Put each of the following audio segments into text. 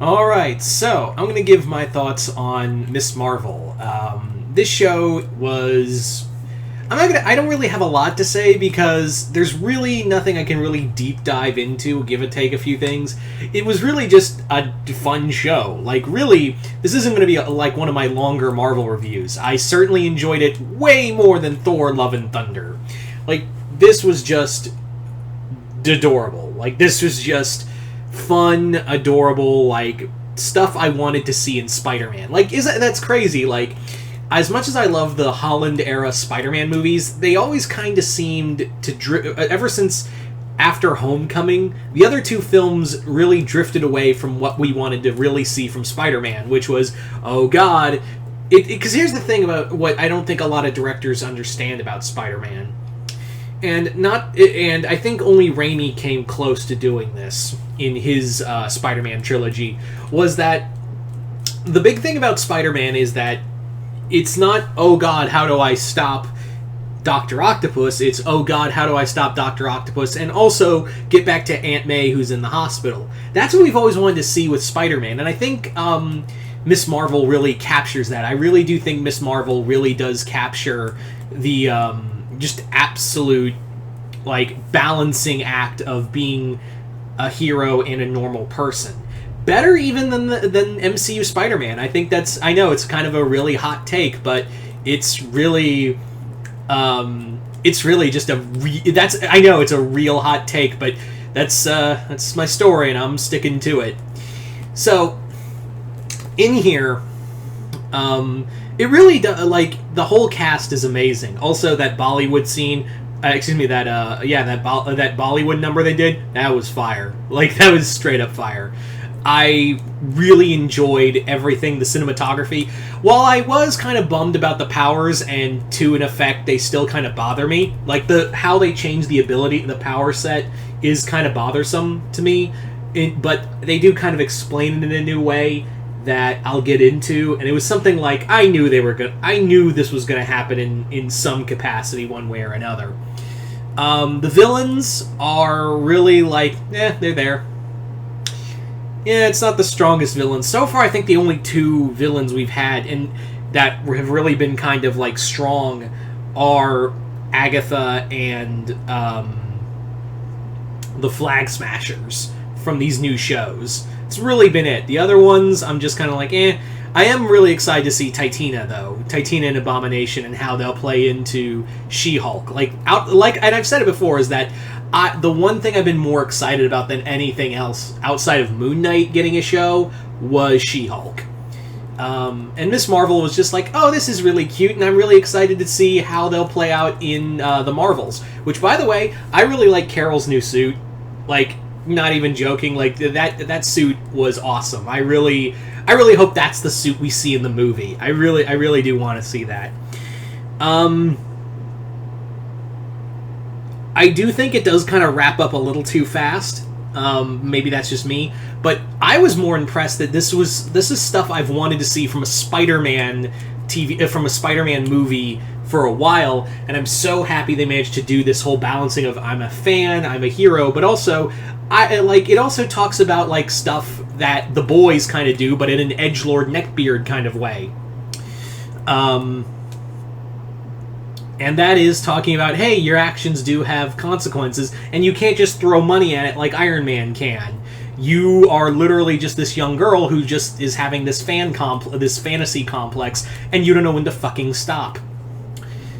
All right, so I'm going to give my thoughts on Miss Marvel. This show was. I'm not gonna. I don't really have a lot to say because there's really nothing I can really deep dive into. Give or take a few things. It was really just a fun show. Like really, this isn't going to be like one of my longer Marvel reviews. I certainly enjoyed it way more than Thor: Love and Thunder. Like this was just adorable. Like this was just fun, adorable, like stuff I wanted to see in Spider-Man. Like that's crazy. Like as much as I love the Holland era Spider-Man movies, they always kind of seemed to ever since after Homecoming, the other two films really drifted away from what we wanted to really see from Spider-Man, which was, oh god, because here's the thing about what I don't think a lot of directors understand about Spider-Man, and I think only Raimi came close to doing this in his Spider-Man trilogy, was that the big thing about Spider-Man is that it's not, oh god, how do I stop Dr. Octopus? It's, oh god, how do I stop Dr. Octopus and also get back to Aunt May who's in the hospital? That's what we've always wanted to see with Spider-Man, and I think Miss Marvel really captures that. I really do think Miss Marvel really does capture the just absolute like balancing act of being a hero and a normal person. Better even than MCU Spider-Man. I think that's. I know it's kind of a really hot take, but it's really just a. That's. I know it's a real hot take, but that's my story, and I'm sticking to it. So, in here, it really does. Like the whole cast is amazing. Also, that Bollywood scene. Excuse me. That that Bollywood number they did. That was fire. Like that was straight up fire. I really enjoyed everything, the cinematography. While I was kind of bummed about the powers, and to an effect, they still kind of bother me. Like how they changed the ability, the power set is kind of bothersome to me. But they do kind of explain it in a new way that I'll get into. And it was something like I knew this was gonna happen in some capacity, one way or another. The villains are really like, they're there. Yeah, it's not the strongest villains. So far, I think the only two villains we've had and that have really been kind of like strong are Agatha and the Flag Smashers from these new shows. It's really been it. The other ones, I'm just kind of like, I am really excited to see Titina though, Titina and Abomination, and how they'll play into She-Hulk. And I've said it before, is that the one thing I've been more excited about than anything else outside of Moon Knight getting a show was She-Hulk. And Miss Marvel was just like, oh, this is really cute, and I'm really excited to see how they'll play out in the Marvels. Which, by the way, I really like Carol's new suit. Like, not even joking. Like that suit was awesome. I really hope that's the suit we see in the movie. I really do want to see that. I do think it does kind of wrap up a little too fast. Maybe that's just me, but I was more impressed that this is stuff I've wanted to see from a Spider-Man from a Spider-Man movie for a while, and I'm so happy they managed to do this whole balancing of I'm a fan, I'm a hero, but also it also talks about like stuff that the boys kind of do, but in an edgelord neckbeard kind of way. And that is talking about, hey, your actions do have consequences, and you can't just throw money at it like Iron Man can. You are literally just this young girl who just is having this fantasy complex, and you don't know when to fucking stop.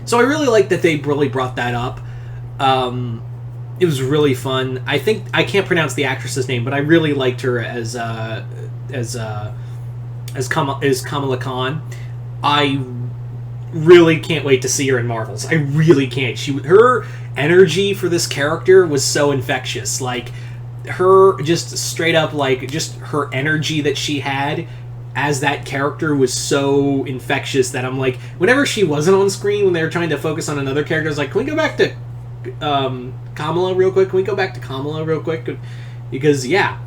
So I really like that they really brought that up. It was really fun. I think I can't pronounce the actress's name, but I really liked her as Kamala Khan. I really can't wait to see her in Marvels. I really can't. Her energy for this character was so infectious. Like her just straight up, like just her energy that she had as that character was so infectious that I'm like, whenever she wasn't on screen, when they were trying to focus on another character, I was like, can we go back to Kamala real quick? Can we go back to Kamala real quick? Because yeah,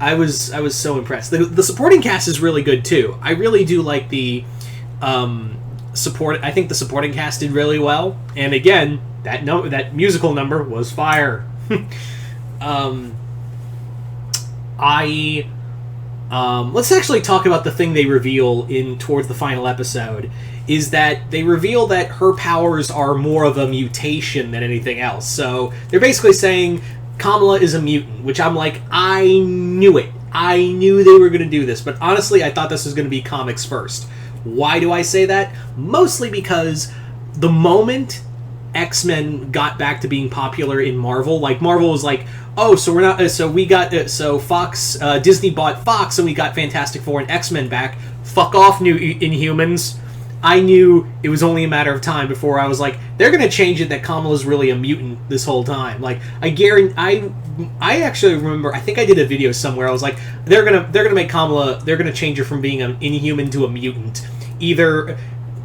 I was so impressed. The supporting cast is really good too. I really do like the support. I think the supporting cast did really well, and again, that musical number was fire. I Let's actually talk about the thing they reveal in towards the final episode. Is that they reveal that her powers are more of a mutation than anything else. So they're basically saying Kamala is a mutant, which I'm like, I knew it. I knew they were going to do this, but honestly, I thought this was going to be comics first. Why do I say that? Mostly because the moment X-Men got back to being popular in Marvel, like Marvel was like, oh, so we're not, so we got, so Fox, Disney bought Fox and we got Fantastic Four and X-Men back. Fuck off, new Inhumans. I knew it was only a matter of time before I was like, they're going to change it that Kamala's really a mutant this whole time. Like, I guarantee, I actually remember, I think I did a video somewhere, I was like, they're gonna make Kamala, they're gonna change her from being an Inhuman to a mutant. Either,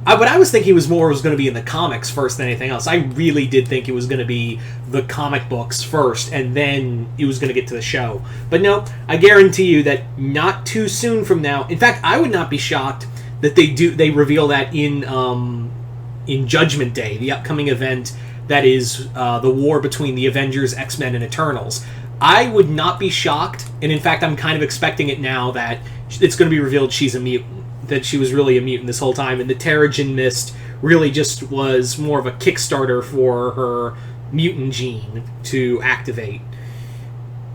what I was thinking was going to be in the comics first than anything else. I really did think it was going to be the comic books first, and then it was going to get to the show. But no, I guarantee you that not too soon from now, in fact, I would not be shocked that they reveal that in Judgment Day, the upcoming event that is the war between the Avengers, X-Men, and Eternals. I would not be shocked, and in fact I'm kind of expecting it now, that it's going to be revealed she's a mutant, that she was really a mutant this whole time, and the Terrigen Mist really just was more of a Kickstarter for her mutant gene to activate.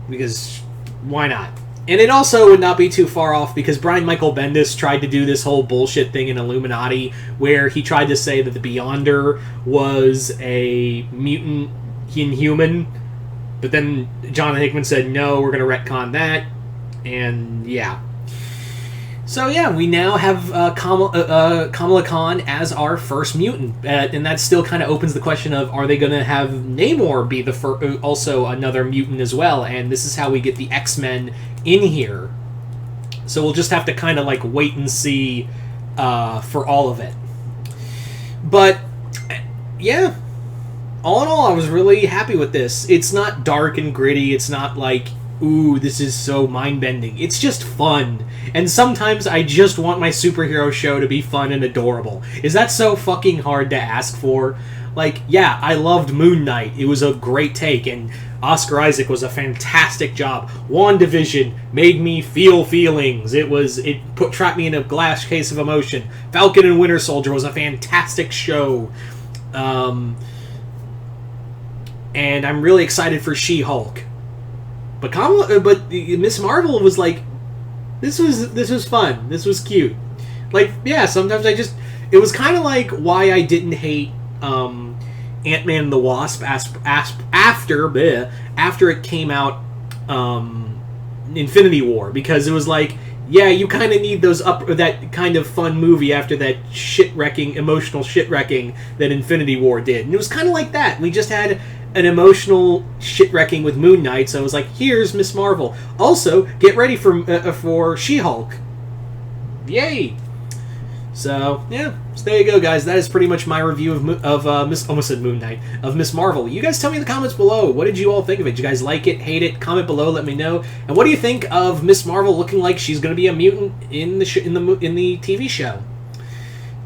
Because why not? And it also would not be too far off, because Brian Michael Bendis tried to do this whole bullshit thing in Illuminati, where he tried to say that the Beyonder was a mutant Inhuman, but then Jonathan Hickman said, no, we're going to retcon that, and yeah. So yeah, we now have Kamala Khan as our first mutant, and that still kind of opens the question of, are they going to have Namor be also another mutant as well? And this is how we get the X-Men in here. So we'll just have to kind of like wait and see for all of it. But yeah, all in all, I was really happy with this. It's not dark and gritty. It's not like, ooh, this is so mind-bending. It's just fun. And sometimes I just want my superhero show to be fun and adorable. Is that so fucking hard to ask for? Like, yeah, I loved Moon Knight. It was a great take, and Oscar Isaac was a fantastic job. WandaVision made me feel feelings. It trapped me in a glass case of emotion. Falcon and Winter Soldier was a fantastic show. And I'm really excited for She-Hulk. But Miss Marvel was like, this was fun. This was cute. Like, yeah, sometimes it was kind of like why I didn't hate Ant-Man and the Wasp after it came out, Infinity War, because it was like, yeah, you kind of need that kind of fun movie after that emotional shit-wrecking that Infinity War did. And it was kind of like that. We just had an emotional shit-wrecking with Moon Knight, so I was like, here's Miss Marvel. Also, get ready for She-Hulk. Yay! So, yeah. So there you go, guys. That is pretty much my review of Miss Marvel. You guys tell me in the comments below. What did you all think of it? Did you guys like it, hate it? Comment below, let me know. And what do you think of Miss Marvel looking like she's going to be a mutant in the TV show?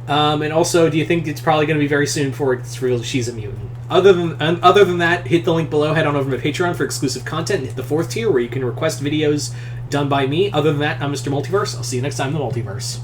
And also, do you think it's probably going to be very soon before it's revealed she's a mutant? Other than that, hit the link below, head on over to my Patreon for exclusive content, and hit the 4th tier where you can request videos done by me. Other than that, I'm Mr. Multiverse. I'll see you next time in the Multiverse.